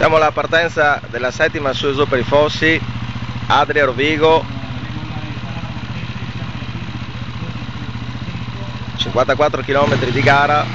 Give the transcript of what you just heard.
Siamo alla partenza della settima su e giù per i Fossi, Adria Rovigo, 54 km di gara.